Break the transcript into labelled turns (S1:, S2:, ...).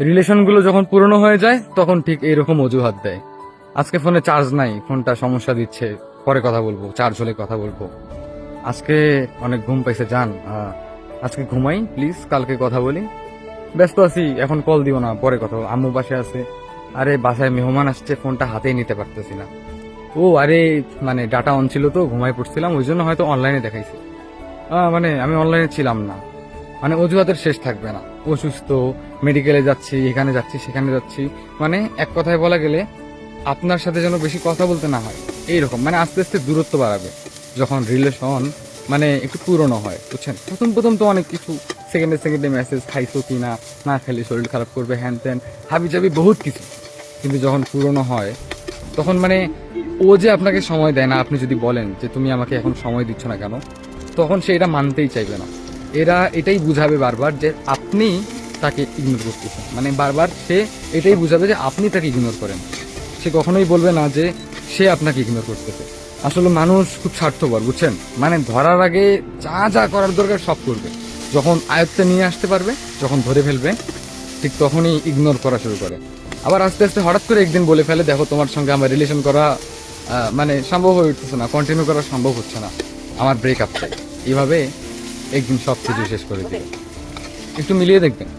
S1: রিলেশনগুলো যখন পুরনো হয়ে যায় তখন ঠিক এইরকম অজুহাত দেয়। আজকে ফোনে চার্জ নাই, ফোনটা সমস্যা দিচ্ছে, পরে কথা বলবো, চার্জ হলে কথা বলবো। আজকে অনেক ঘুম পাইছে, যান আজকে ঘুমাই প্লিজ, কালকে কথা বলি। ব্যস্ত আছি, এখন কল দিও না, পরে কথা বলবো। আম্মু বাসায় আছে। আরে বাসায় মেহমান আসছে, ফোনটা হাতেই নিতে পারতেছি না। ও আরে মানে ডাটা অন ছিল তো, ঘুমাই পড়ছিলাম, ওই জন্য হয়তো অনলাইনে দেখাইছি। মানে আমি অনলাইনে ছিলাম না। মানে অজুহাতের শেষ থাকবে না। অসুস্থ, মেডিকেলে যাচ্ছি, এখানে যাচ্ছি, সেখানে যাচ্ছি। মানে এক কথায় বলা গেলে আপনার সাথে যেন বেশি কথা বলতে না হয়, এইরকম। মানে আস্তে আস্তে দূরত্ব বাড়াবে যখন রিলেশন মানে একটু পুরনো হয়, বুঝছেন? প্রথম প্রথম তো অনেক কিছু, সেকেন্ডে সেকেন্ডে মেসেজ, খাইছো কি না, না খেলে শরীর খারাপ করবে, হ্যান ত্যান, হাবি জাবি বহুত কিছু। কিন্তু যখন পুরনো হয় তখন মানে ও যে আপনাকে সময় দেয় না, আপনি যদি বলেন যে তুমি আমাকে এখন সময় দিচ্ছ না কেন, তখন সে এটা মানতেই চাইবে না। এরা এটাই বুঝাবে বারবার যে আপনি তাকে ইগনোর করতেছেন, মানে বারবার সে এটাই বুঝাবে যে আপনি তাকে ইগনোর করেন। সে কখনোই বলবে না যে সে আপনাকে ইগনোর করতেছে। আসলে মানুষ খুব স্বার্থপর, বুঝছেন? মানে ধরার আগে যা যা করার দরকার সব করবে, যখন আয়ত্তে নিয়ে আসতে পারবে, যখন ধরে ফেলবে, ঠিক তখনই ইগনোর করা শুরু করে। আবার আস্তে আস্তে হঠাৎ করে একদিন বলে ফেলে, দেখো তোমার সঙ্গে আমার রিলেশন করা মানে সম্ভব হয়ে উঠতেছে না, কন্টিনিউ করা সম্ভব হচ্ছে না, আমার ব্রেকআপ চাই। এইভাবে একদিন সব কিছু শেষ করে দিবে। একটু মিলিয়ে দেখবেন।